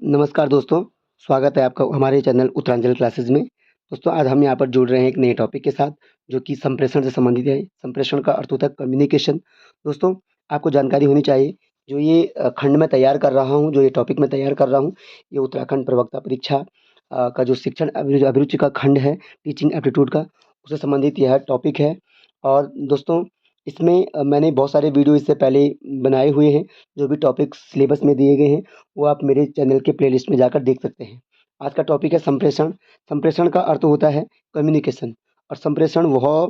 नमस्कार दोस्तों, स्वागत है आपका हमारे चैनल उत्तरांचल क्लासेस में। दोस्तों आज हम यहाँ पर जुड़ रहे हैं एक नए टॉपिक के साथ जो कि संप्रेषण से संबंधित है। संप्रेषण का अर्थ होता है कम्युनिकेशन। दोस्तों आपको जानकारी होनी चाहिए जो ये खंड मैं तैयार कर रहा हूँ, जो ये टॉपिक मैं तैयार कर रहा हूँ, ये उत्तराखंड प्रवक्ता परीक्षा का जो शिक्षण अभिरुचि का खंड है, टीचिंग एप्टीट्यूड का, उससे संबंधित यह टॉपिक है। और दोस्तों इसमें मैंने बहुत सारे वीडियो इससे पहले बनाए हुए हैं, जो भी टॉपिक्स सिलेबस में दिए गए हैं वो आप मेरे चैनल के प्लेलिस्ट में जाकर देख सकते हैं। आज का टॉपिक है संप्रेषण। संप्रेषण का अर्थ होता है कम्युनिकेशन और संप्रेषण वह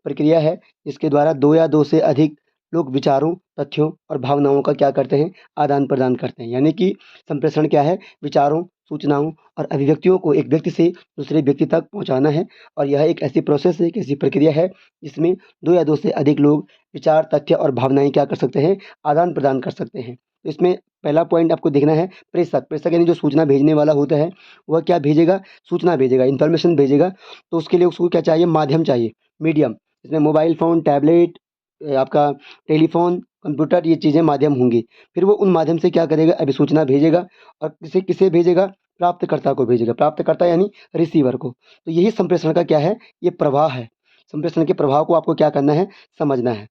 प्रक्रिया है जिसके द्वारा 2 या 2 से अधिक लोग विचारों, तथ्यों और भावनाओं का क्या करते हैं, आदान-प्रदान करते हैं। यानी कि संप्रेषण क्या है? विचारों, सूचनाओं और अभिव्यक्तियों को एक व्यक्ति से दूसरे व्यक्ति तक पहुँचाना है और यह एक ऐसी प्रोसेस है, एक ऐसी प्रक्रिया है जिसमें 2 या 2 से अधिक लोग विचार, तथ्य और भावनाएँ क्या कर सकते हैं, आदान-प्रदान कर सकते हैं। तो इसमें पहला पॉइंट आपको देखना है प्रेषक। प्रेषक यानी जो सूचना भेजने वाला होता है, वह क्या भेजेगा? सूचना भेजेगा, इन्फॉर्मेशन भेजेगा। तो उसके लिए उसको क्या चाहिए? माध्यम चाहिए, मीडियम। इसमें मोबाइल फ़ोन, टैबलेट आपका टेलीफ़ोन, कंप्यूटर ये चीज़ें माध्यम होंगी। फिर वो उन माध्यम से क्या करेगा? अभिसूचना भेजेगा और किसे भेजेगा? प्राप्तकर्ता को भेजेगा। प्राप्तकर्ता यानी रिसीवर को। तो यही संप्रेषण का क्या है? ये प्रवाह है। संप्रेषण के प्रभाव को आपको क्या करना है? समझना है।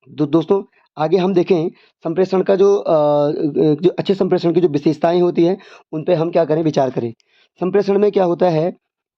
दोस्तों आगे हम देखें संप्रेषण का जो अच्छे संप्रेषण की जो विशेषताएँ होती हैं, उन पे हम क्या करें? विचार करें। संप्रेषण में क्या होता है,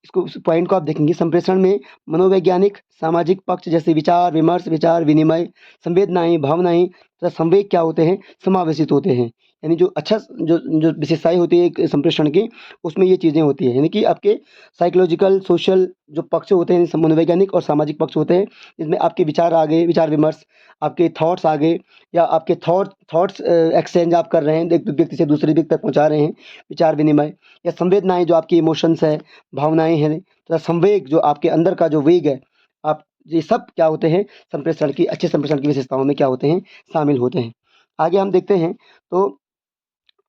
इसको उस पॉइंट को आप देखेंगे, संप्रेषण में मनोवैज्ञानिक, सामाजिक पक्ष जैसे विचार विमर्श, विचार विनिमय, संवेदनाएँ, भावनाएँ तथा संवेग क्या होते हैं? समावेशित होते हैं। यानी जो अच्छा जो जो विशेषताएँ होती है एक संप्रेषण की, उसमें ये चीज़ें होती हैं। यानी कि आपके साइकोलॉजिकल, सोशल जो पक्ष होते हैं, मनोवैज्ञानिक और सामाजिक पक्ष होते हैं, जिसमें आपके विचार आ गए, विचार विमर्श, आपके थॉट्स आ गए या आपके थॉट्स एक्सचेंज आप कर रहे हैं, एक व्यक्ति से दूसरे व्यक्ति तक पहुँचा रहे हैं, विचार विनिमय या संवेदनाएँ जो आपकी इमोशंस है, भावनाएँ हैं तथा संवेग जो आपके अंदर का जो वेग है, आप ये सब क्या होते हैं? संप्रेषण की अच्छे संप्रेषण की विशेषताओं में क्या होते हैं? शामिल होते हैं। आगे हम देखते हैं तो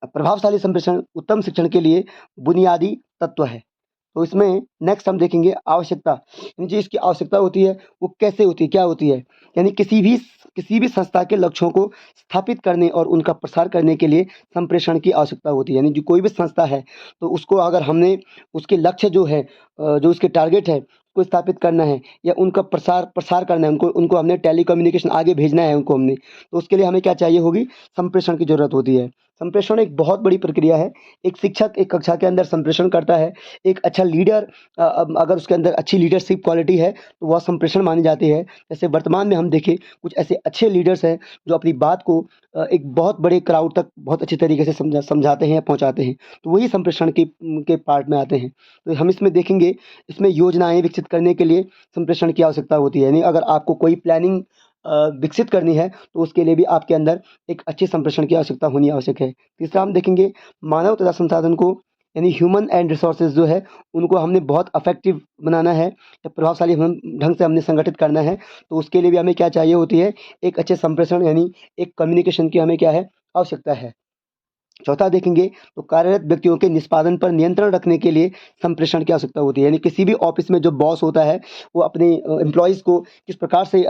प्रभावशाली संप्रेषण उत्तम शिक्षण के लिए बुनियादी तत्व है। तो इसमें नेक्स्ट हम देखेंगे आवश्यकता, यानी जो इसकी आवश्यकता होती है वो कैसे होती है, क्या होती है? यानी किसी भी संस्था के लक्ष्यों को स्थापित करने और उनका प्रसार करने के लिए संप्रेषण की आवश्यकता होती है। यानी जो कोई भी संस्था है तो उसको अगर हमने उसके लक्ष्य जो है जो उसके टारगेट है उसको स्थापित करना है या उनका प्रसार प्रसार करना है, उनको उनको हमने टेलीकम्युनिकेशन आगे भेजना है उनको हमने, तो उसके लिए हमें क्या चाहिए होगी? संप्रेषण की ज़रूरत होती है। संप्रेषण एक बहुत बड़ी प्रक्रिया है। एक शिक्षक एक कक्षा के अंदर संप्रेषण करता है। एक अच्छा लीडर अगर उसके अंदर अच्छी लीडरशिप क्वालिटी है तो वह संप्रेषण मानी जाती है। जैसे वर्तमान में हम देखें कुछ ऐसे अच्छे लीडर्स हैं जो अपनी बात को एक बहुत बड़े क्राउड तक बहुत अच्छे तरीके से समझाते हैं या पहुँचाते हैं। तो वही संप्रेषण के पार्ट में आते हैं। तो हम इसमें देखेंगे, इसमें योजनाएँ विकसित करने के लिए संप्रेषण की आवश्यकता होती है। यानी अगर आपको कोई प्लानिंग विकसित करनी है तो उसके लिए भी आपके अंदर एक अच्छे संप्रेषण की आवश्यकता होनी आवश्यक है। तीसरा हम देखेंगे मानव तथा संसाधन को, यानी ह्यूमन एंड रिसोर्सेज जो है उनको हमने बहुत इफेक्टिव बनाना है या प्रभावशाली हम ढंग से हमने संगठित करना है, तो उसके लिए भी हमें क्या चाहिए होती है? एक अच्छे संप्रेषण यानी एक कम्युनिकेशन की हमें क्या है? आवश्यकता है। चौथा देखेंगे तो कार्यरत व्यक्तियों के निष्पादन पर नियंत्रण रखने के लिए संप्रेषण की आवश्यकता होती है। यानी किसी भी ऑफिस में जो बॉस होता है वो अपने एम्प्लॉइज़ को किस प्रकार से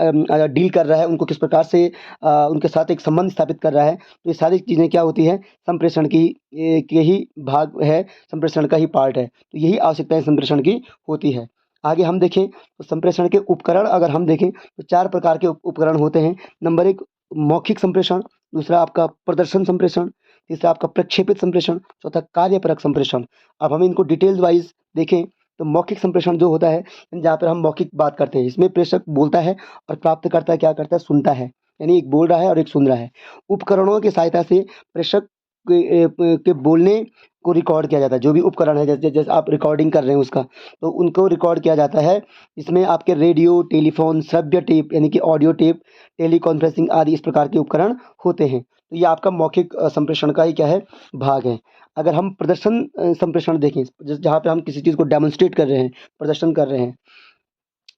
डील कर रहा है, उनको किस प्रकार से उनके साथ एक संबंध स्थापित कर रहा है, तो ये सारी चीज़ें क्या होती हैं? संप्रेषण की के ही भाग है, संप्रेषण का ही पार्ट है। तो यही आवश्यकताएँ संप्रेषण की होती है। आगे हम देखें तो संप्रेषण के उपकरण अगर हम देखें तो 4 प्रकार के उपकरण होते हैं। नंबर 1 मौखिक संप्रेषण, दूसरा आपका प्रदर्शन संप्रेषण, तीसरा आपका प्रक्षेपित संप्रेषण, चौथा कार्यपरक संप्रेषण। अब हम इनको डिटेल्स वाइज़ देखें तो मौखिक संप्रेषण जो होता है जहाँ पर हम मौखिक बात करते हैं, इसमें प्रेषक बोलता है और प्राप्तकर्ता क्या करता है? सुनता है। यानी एक बोल रहा है और एक सुन रहा है। उपकरणों की सहायता से प्रेषक के बोलने को रिकॉर्ड किया जाता है। जो भी उपकरण है जैसे जैसे आप रिकॉर्डिंग कर रहे हैं उसका, तो उनको रिकॉर्ड किया जाता है। इसमें आपके रेडियो, टेलीफ़ोन, श्रव्य टेप यानी कि ऑडियो टेप, टेलीकॉन्फ्रेंसिंग आदि इस प्रकार के उपकरण होते हैं। तो ये आपका मौखिक संप्रेषण का ही क्या है? भाग है। अगर हम प्रदर्शन संप्रेषण देखें, जहाँ पे हम किसी चीज़ को डेमोंस्ट्रेट कर रहे हैं, प्रदर्शन कर रहे हैं,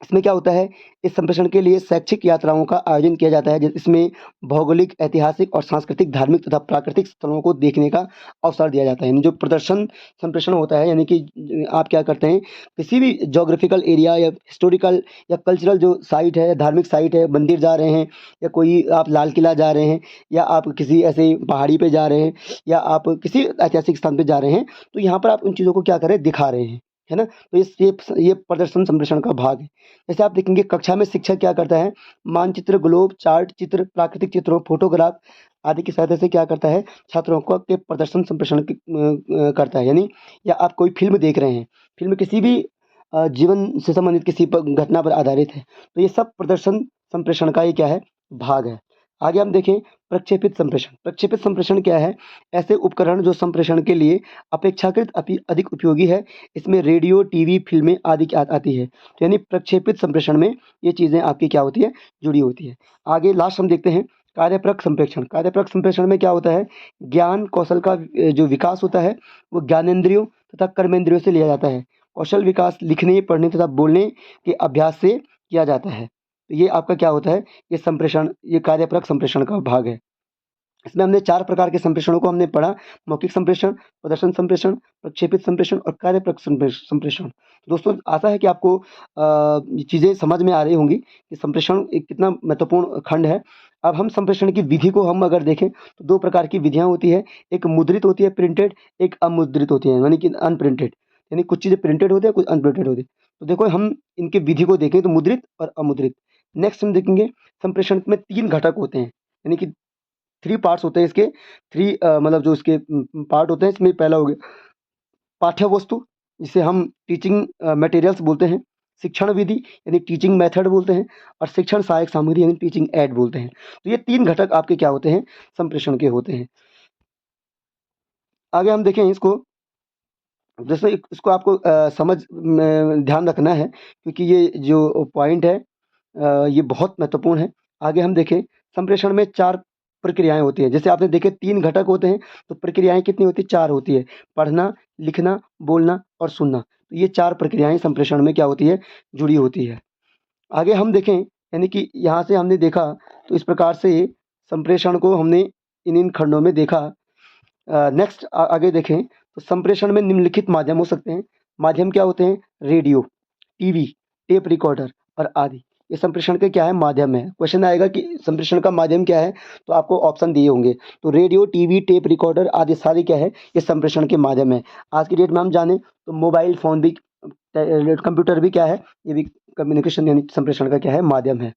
इसमें क्या होता है, इस संप्रेषण के लिए शैक्षिक यात्राओं का आयोजन किया जाता है, इसमें भौगोलिक, ऐतिहासिक और सांस्कृतिक, धार्मिक तथा प्राकृतिक स्थलों को देखने का अवसर दिया जाता है। यानी जो प्रदर्शन संप्रेषण होता है, यानी कि आप क्या करते हैं, किसी भी ज्योग्राफिकल एरिया या हिस्टोरिकल या कल्चरल जो साइट है, धार्मिक साइट है, मंदिर जा रहे हैं, या कोई आप लाल किला जा रहे हैं, या आप किसी ऐसे पहाड़ी पे जा रहे हैं, या आप किसी ऐतिहासिक स्थान पे जा रहे हैं, तो यहाँ पर आप उन चीज़ों को क्या कर रहे हैं, दिखा रहे हैं, है ना? तो ये प्रदर्शन संप्रेषण का भाग है। जैसे आप देखेंगे कक्षा में शिक्षक क्या करता है, मानचित्र, ग्लोब, चार्ट, चित्र, प्राकृतिक चित्रों, फोटोग्राफ आदि की सहायता से क्या करता है, छात्रों को के प्रदर्शन संप्रेषण करता है। यानी या आप कोई फ़िल्म देख रहे हैं, फ़िल्म किसी भी जीवन से संबंधित किसी घटना पर आधारित है, तो ये सब प्रदर्शन संप्रेषण का ये क्या है, भाग है। आगे हम देखें प्रक्षेपित संप्रेषण। प्रक्षेपित संप्रेषण क्या है, ऐसे उपकरण जो संप्रेषण के लिए अपेक्षाकृत अधिक उपयोगी है। इसमें रेडियो, टीवी, फ़िल्में आदि की आती है। तो यानी प्रक्षेपित संप्रेषण में ये चीज़ें आपकी क्या होती है, जुड़ी होती है। आगे लास्ट हम देखते हैं कार्यप्रक संप्रेषण। कार्यप्रक संप्रेषण में क्या होता है, ज्ञान कौशल का जो विकास होता है, वो ज्ञानेंद्रियों तथा कर्मेंद्रियों से लिया जाता है। कौशल विकास लिखने, पढ़ने तथा बोलने के अभ्यास से किया जाता है। तो ये आपका क्या होता है, ये संप्रेषण, ये कार्यप्रक संप्रेषण का भाग है। इसमें हमने 4 प्रकार के संप्रेषणों को हमने पढ़ा, मौखिक संप्रेषण, प्रदर्शन संप्रेषण, प्रक्षेपित संप्रेषण और कार्यप्रक संप्रेषण। दोस्तों आशा है कि आपको ये चीज़ें समझ में आ रही होंगी कि संप्रेषण एक कितना महत्वपूर्ण खंड है। अब हम संप्रेषण की विधि को हम अगर देखें तो 2 प्रकार की विधियाँ होती है, एक मुद्रित होती है प्रिंटेड, एक अमुद्रित होती है यानी कि अनप्रिंटेड। यानी कुछ चीज़ें प्रिंटेड होती है, कुछ अनप्रिंटेड होती है। तो देखो हम इनकी विधि को देखें तो मुद्रित और अमुद्रित। नेक्स्ट हम देखेंगे संप्रेषण में 3 घटक होते हैं, यानी कि 3 पार्ट्स होते हैं इसके, 3 मतलब जो इसके पार्ट होते हैं, इसमें पहला हो गया पाठ्य वस्तु, जिसे हम टीचिंग मटेरियल्स बोलते हैं, शिक्षण विधि यानी टीचिंग मेथड बोलते हैं, और शिक्षण सहायक सामग्री यानी टीचिंग एड बोलते हैं। तो ये 3 घटक आपके क्या होते हैं, संप्रेषण के होते हैं। आगे हम देखें इसको, जैसे इसको आपको समझ में ध्यान रखना है, क्योंकि ये जो पॉइंट है ये बहुत महत्वपूर्ण है। आगे हम देखें संप्रेषण में 4 प्रक्रियाएँ होती हैं। जैसे आपने देखे 3 घटक होते हैं, तो प्रक्रियाएँ कितनी होती हैं, 4 होती है। पढ़ना, लिखना, बोलना और सुनना। तो ये 4 प्रक्रियाएँ संप्रेषण में क्या होती है, जुड़ी होती है। आगे हम देखें, यानी कि यहाँ से हमने देखा तो इस प्रकार से संप्रेषण को हमने इन खंडों में देखा। नेक्स्ट आगे देखें तो संप्रेषण में निम्नलिखित माध्यम हो सकते हैं। माध्यम क्या होते हैं, रेडियो, टीवी, टेप रिकॉर्डर और आदि। ये संप्रेषण के क्या है, माध्यम है। क्वेश्चन आएगा कि संप्रेषण का माध्यम क्या है, तो आपको ऑप्शन दिए होंगे। तो रेडियो, टीवी, टेप रिकॉर्डर आदि सारी क्या है, ये संप्रेषण के माध्यम है। आज की डेट में हम जाने तो मोबाइल फ़ोन भी, कंप्यूटर भी क्या है, ये भी कम्युनिकेशन यानी संप्रेषण का क्या है, माध्यम है।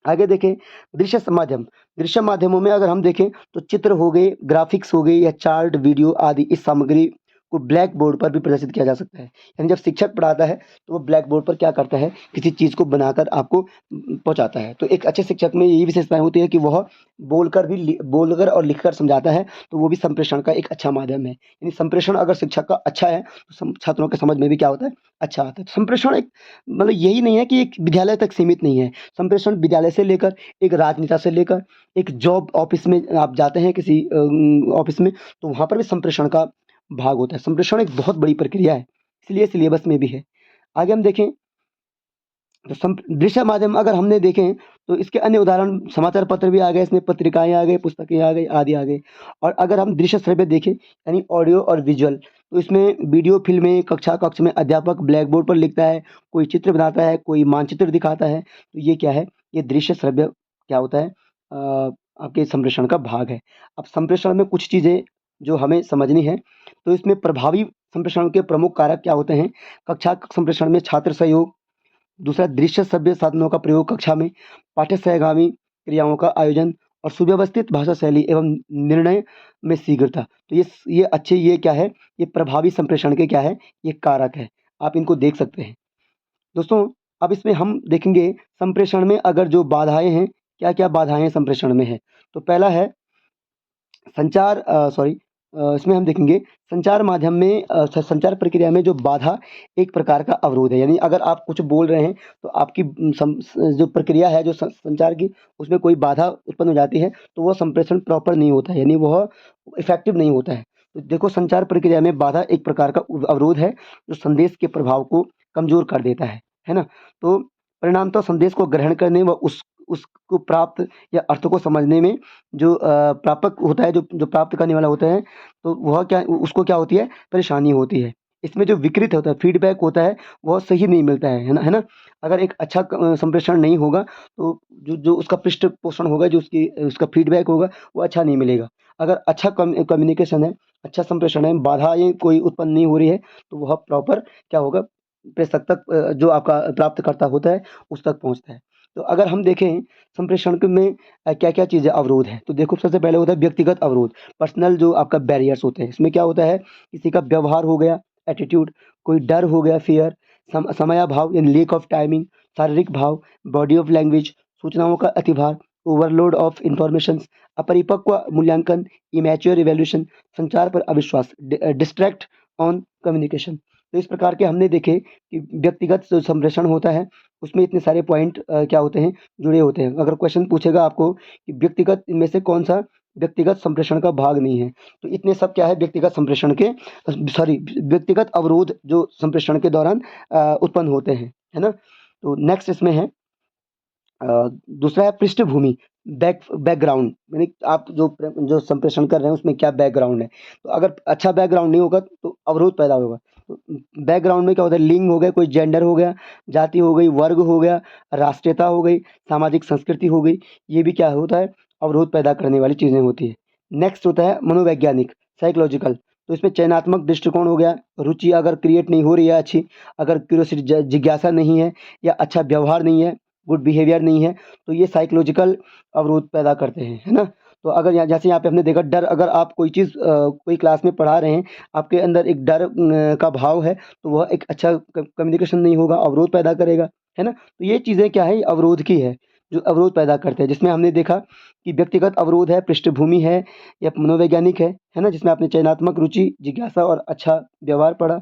आगे देखें दृश्य माध्यम। दृश्य माध्यमों में अगर हम देखें तो चित्र हो गए, ग्राफिक्स हो गए या चार्ट, वीडियो आदि इस सामग्री को ब्लैक बोर्ड पर भी प्रदर्शित किया जा सकता है। यानी जब शिक्षक पढ़ाता है तो वो ब्लैक बोर्ड पर क्या करता है, किसी चीज़ को बनाकर आपको पहुँचाता है। तो एक अच्छे शिक्षक में यही विशेषताएँ होती है कि वह बोलकर और लिखकर समझाता है, तो वो भी संप्रेषण का एक अच्छा माध्यम है। यानी संप्रेषण अगर शिक्षक का अच्छा है तो छात्रों के समझ में भी क्या होता है, अच्छा आता है। तो संप्रेषण एक मतलब यही नहीं है कि एक विद्यालय तक सीमित नहीं है। संप्रेषण विद्यालय से लेकर एक राजनेता से लेकर एक जॉब ऑफिस में आप जाते हैं किसी ऑफिस में, तो वहाँ पर भी संप्रेषण का भाग होता है। संप्रेषण एक बहुत बड़ी प्रक्रिया है, इसलिए सिलेबस में भी है। आगे हम देखें तो दृश्य माध्यम अगर हमने देखें तो इसके अन्य उदाहरण समाचार पत्र भी आ गए, इसमें पत्रिकाएँ आ गई, पुस्तकें आ गई, आदि आ गई। और अगर हम दृश्य श्रव्य देखें यानी ऑडियो और विजुअल, तो इसमें वीडियो फ़िल्में, कक्षा कक्ष में अध्यापक ब्लैक बोर्ड पर लिखता है, कोई चित्र बनाता है, कोई मानचित्र दिखाता है। तो ये क्या है, ये दृश्य श्रव्य क्या होता है, आपके संप्रेषण का भाग है। अब संप्रेषण में कुछ चीज़ें जो हमें समझनी है, तो इसमें प्रभावी संप्रेषण के प्रमुख कारक क्या होते हैं, कक्षा संप्रेषण में छात्र सहयोग, दूसरा दृश्य श्रव्य साधनों का प्रयोग कक्षा में, पाठ्य सहगामी क्रियाओं का आयोजन और सुव्यवस्थित भाषा शैली एवं निर्णय में शीघ्रता। तो ये अच्छे, ये क्या है, ये प्रभावी संप्रेषण के क्या है, ये कारक है। आप इनको देख सकते हैं। दोस्तों अब इसमें हम देखेंगे संप्रेषण में अगर जो बाधाएँ हैं, क्या-क्या बाधाएँ संप्रेषण में हैं। तो पहला है संचार इसमें हम देखेंगे संचार माध्यम में संचार प्रक्रिया में जो बाधा एक प्रकार का अवरोध है। यानी अगर आप कुछ बोल रहे हैं तो आपकी जो प्रक्रिया है जो संचार की, उसमें कोई बाधा उत्पन्न हो जाती है तो वह संप्रेषण प्रॉपर नहीं होता है, यानी वह इफ़ेक्टिव नहीं होता है। तो देखो संचार प्रक्रिया में बाधा एक प्रकार का अवरोध है जो संदेश के प्रभाव को कमज़ोर कर देता है ना? तो परिणामतः संदेश को ग्रहण करने व उसको प्राप्त या अर्थ को समझने में जो प्रापक होता है, जो प्राप्त करने वाला होता है, तो वह क्या उसको क्या होती है, परेशानी होती है। इसमें जो विकृत होता है, फीडबैक होता है, वह सही नहीं मिलता है ना? है ना? अगर एक अच्छा संप्रेषण नहीं होगा, तो जो जो उसका पृष्ठपोषण होगा, जो उसका फीडबैक होगा, वो अच्छा नहीं मिलेगा। अगर अच्छा कम्युनिकेशन है, अच्छा संप्रेषण है, बाधाएँ कोई उत्पन्न नहीं हो रही है, तो वह प्रॉपर क्या होगा, प्रेषक तक जो आपका प्राप्तकर्ता होता है, उस तक पहुँचता है। तो अगर हम देखें संप्रेषण में क्या-क्या चीज़ें अवरोध हैं, तो देखो सबसे पहले होता है व्यक्तिगत अवरोध, पर्सनल जो आपका बैरियर्स होते हैं। इसमें क्या होता है, किसी का व्यवहार हो गया, एटीट्यूड, कोई डर हो गया, फ़ियर, समयाभाव यानी लैक ऑफ टाइमिंग, शारीरिक भाव, बॉडी ऑफ लैंग्वेज, सूचनाओं का अतिभार, ओवरलोड ऑफ इन्फॉर्मेशंस, अपरिपक्व मूल्यांकन, इमैच्योर इवैल्यूएशन, संचार पर अविश्वास, डिस्ट्रैक्ट ऑन कम्युनिकेशन। तो इस प्रकार के हमने देखे कि व्यक्तिगत जो संप्रेषण होता है, उसमें इतने सारे पॉइंट क्या होते हैं, जुड़े होते हैं। अगर क्वेश्चन पूछेगा आपको कि व्यक्तिगत इनमें से कौन-सा व्यक्तिगत संप्रेषण का भाग नहीं है, तो इतने सब क्या है, व्यक्तिगत संप्रेषण के सॉरी व्यक्तिगत अवरोध जो संप्रेषण के दौरान उत्पन्न होते हैं, है ना? तो नेक्स्ट इसमें है दूसरा है पृष्ठभूमि, बैकग्राउंड, यानी आप जो संप्रेषण कर रहे हैं उसमें क्या बैकग्राउंड है। तो अगर अच्छा बैकग्राउंड नहीं होगा तो अवरोध पैदा होगा। तो बैकग्राउंड में क्या होता है, लिंग हो गया, कोई जेंडर हो गया, जाति हो गई, वर्ग हो गया, राष्ट्रीयता हो गई, सामाजिक संस्कृति हो गई, ये भी क्या होता है, अवरोध पैदा करने वाली चीज़ें होती है। नेक्स्ट होता है मनोवैज्ञानिक, साइकोलॉजिकल, तो इसमें चयनात्मक दृष्टिकोण हो गया, रुचि अगर क्रिएट नहीं हो रही है अच्छी, अगर क्यूरियोसिटी जिज्ञासा नहीं है, या अच्छा व्यवहार नहीं है, गुड बिहेवियर नहीं है, तो ये साइकोलॉजिकल अवरोध पैदा करते हैं, है ना? तो अगर यहाँ जैसे यहाँ पे हमने देखा डर, अगर आप कोई चीज़ कोई क्लास में पढ़ा रहे हैं, आपके अंदर एक डर का भाव है, तो वह एक अच्छा कम्युनिकेशन नहीं होगा, अवरोध पैदा करेगा, है ना? तो ये चीज़ें क्या है, ये अवरोध की है, जो अवरोध पैदा करते हैं, जिसमें हमने देखा कि व्यक्तिगत अवरोध है, पृष्ठभूमि है, या मनोवैज्ञानिक है ना? जिसमें आपने चयनात्मक रुचि, जिज्ञासा और अच्छा व्यवहार पढ़ा।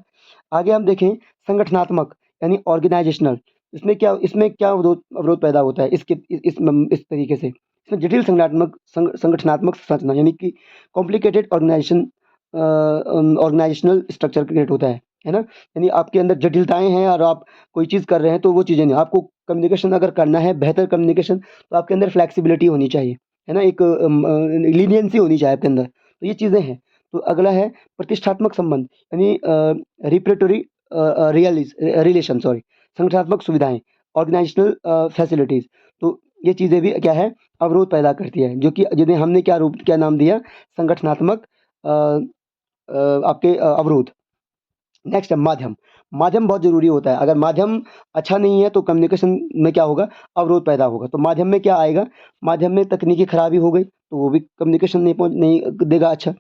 आगे हम देखें संगठनात्मक यानी ऑर्गेनाइजेशनल, इसमें क्या अवरोध अवरोध पैदा होता है इस तरीके से। इसमें जटिल संगठनात्मक संरचना यानी कि कॉम्प्लिकेटेड ऑर्गेनाइजेशनल स्ट्रक्चर क्रिएट होता है ना? यानी आपके अंदर जटिलताएँ हैं और आप कोई चीज़ कर रहे हैं तो वो चीज़ें नहीं, आपको कम्युनिकेशन अगर करना है, बेहतर कम्युनिकेशन, तो आपके अंदर फ्लेक्सिबिलिटी होनी चाहिए, है ना? एक लीनियंसी होनी चाहिए आपके अंदर, तो ये चीज़ें हैं। तो अगला है प्रतिष्ठात्मक संबंध यानी रिपरेटरी रिलेशन सॉरी, संगठनात्मक सुविधाएँ, ऑर्गेनाइज़ेशनल फैसिलिटीज़, तो ये चीज़ें भी क्या है, अवरोध पैदा करती है, जो कि जिन्हें हमने क्या नाम दिया, संगठनात्मक आपके अवरोध। नेक्स्ट है माध्यम, माध्यम बहुत ज़रूरी होता है, अगर माध्यम अच्छा नहीं है तो कम्युनिकेशन में क्या होगा, अवरोध पैदा होगा। तो माध्यम में क्या आएगा, माध्यम में तकनीकी खराबी हो गई, तो वो भी कम्युनिकेशन नहीं देगा अच्छा।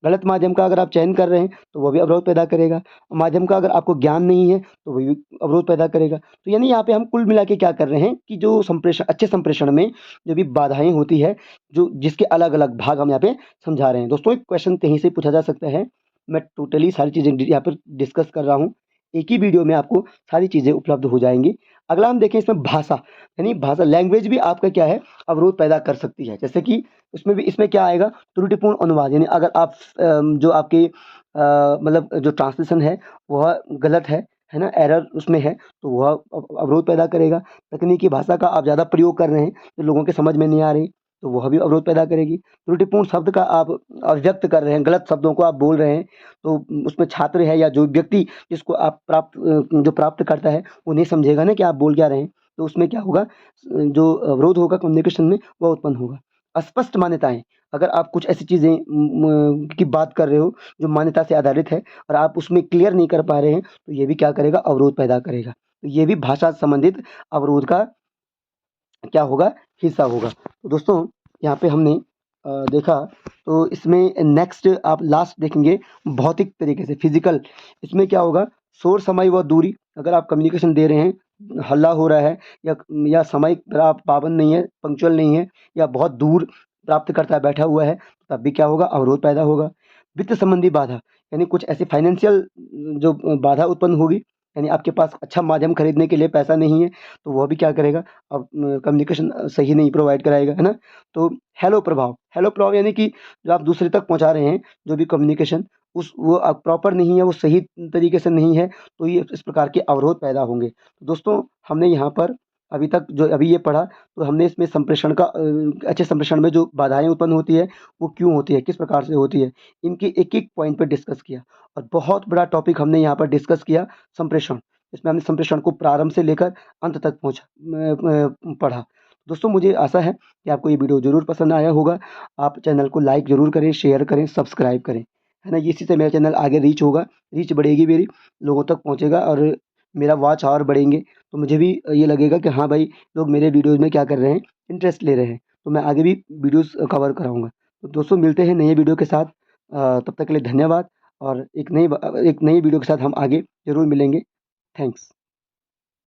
गलत माध्यम का अगर आप चयन कर रहे हैं, तो वो भी अवरोध पैदा करेगा। माध्यम का अगर आपको ज्ञान नहीं है, तो वो भी अवरोध पैदा करेगा। तो यानी यहाँ पे हम कुल मिला के क्या कर रहे हैं कि जो अच्छे संप्रेषण में जो भी बाधाएँ होती है, जो जिसके अलग-अलग भाग हम यहाँ पे समझा रहे हैं। दोस्तों एक क्वेश्चन कहीं से पूछा जा सकता है, मैं टोटली सारी चीज़ें यहाँ पर डिस्कस कर रहा हूँ। एक ही वीडियो में आपको सारी चीज़ें उपलब्ध हो जाएँगी। अगला हम देखें इसमें भाषा, यानी भाषा लैंग्वेज भी आपका क्या है, अवरोध पैदा कर सकती है। जैसे कि इसमें क्या आएगा, त्रुटिपूर्ण अनुवाद, यानी अगर आप जो आपकी मतलब जो ट्रांसलेशन है वह गलत है ना? एरर उसमें है, तो वह अवरोध पैदा करेगा। तकनीकी भाषा का आप ज़्यादा प्रयोग कर रहे हैं, जो लोगों के समझ में नहीं आ रही, तो वह भी अवरोध पैदा करेगी। त्रुटिपूर्ण शब्द का आप अभिव्यक्त कर रहे हैं, गलत शब्दों को आप बोल रहे हैं, तो उसमें छात्र है या जो व्यक्ति जिसको आप जो प्राप्त करता है, वो नहीं समझेगा ना कि आप बोल क्या रहे हैं, तो उसमें क्या होगा, जो अवरोध होगा कम्युनिकेशन में, वह उत्पन्न होगा। अस्पष्ट मान्यताएँ, अगर आप कुछ ऐसी चीज़ें की बात कर रहे हो जो मान्यता से आधारित है और आप उसमें क्लियर नहीं कर पा रहे हैं, तो ये भी क्या करेगा, अवरोध पैदा करेगा। तो ये भी भाषा से संबंधित अवरोध का क्या होगा, हिस्सा होगा। तो दोस्तों यहाँ पे हमने देखा, तो इसमें नेक्स्ट आप लास्ट देखेंगे भौतिक तरीके से फिज़िकल, इसमें क्या होगा, शोर, समय व दूरी, अगर आप कम्युनिकेशन दे रहे हैं, हल्ला हो रहा है, या समय पर आप पाबंद नहीं है, पंक्चुअल नहीं है, या बहुत दूर प्राप्तकर्ता बैठा हुआ है, तब भी क्या होगा, अवरोध पैदा होगा। वित्त संबंधी बाधा, यानी कुछ ऐसी फाइनेंशियल जो बाधा उत्पन्न होगी, यानी आपके पास अच्छा माध्यम खरीदने के लिए पैसा नहीं है, तो वह भी क्या करेगा, अब कम्युनिकेशन सही नहीं प्रोवाइड कराएगा, है ना? तो हेलो प्रभाव यानी कि जो आप दूसरे तक पहुँचा रहे हैं, जो भी कम्युनिकेशन वो प्रॉपर नहीं है, वो सही तरीके से नहीं है, तो ये इस प्रकार के अवरोध पैदा होंगे। तो दोस्तों हमने यहाँ पर अभी तक जो अभी ये पढ़ा, तो हमने इसमें संप्रेषण का अच्छे संप्रेषण में जो बाधाएँ उत्पन्न होती है, वो क्यों होती है, किस प्रकार से होती है, इनके एक-एक पॉइंट पे डिस्कस किया और बहुत बड़ा टॉपिक हमने यहाँ पर डिस्कस किया संप्रेषण। इसमें हमने संप्रेषण को प्रारंभ से लेकर अंत तक पढ़ा। दोस्तों मुझे आशा है कि आपको ये वीडियो ज़रूर पसंद आया होगा। आप चैनल को लाइक ज़रूर करें, शेयर करें, सब्सक्राइब करें, है ना? इसी से मेरा चैनल आगे रीच होगा, रीच बढ़ेगी मेरी, लोगों तक पहुँचेगा और मेरा वॉच आवर बढ़ेंगे, तो मुझे भी ये लगेगा कि हाँ भाई, लोग मेरे वीडियोज़ में क्या कर रहे हैं, इंटरेस्ट ले रहे हैं, तो मैं आगे भी वीडियोज़ कवर कराऊँगा। तो दोस्तों मिलते हैं नए वीडियो के साथ, तब तक के लिए धन्यवाद और एक नई वीडियो के साथ हम आगे ज़रूर मिलेंगे। थैंक्स।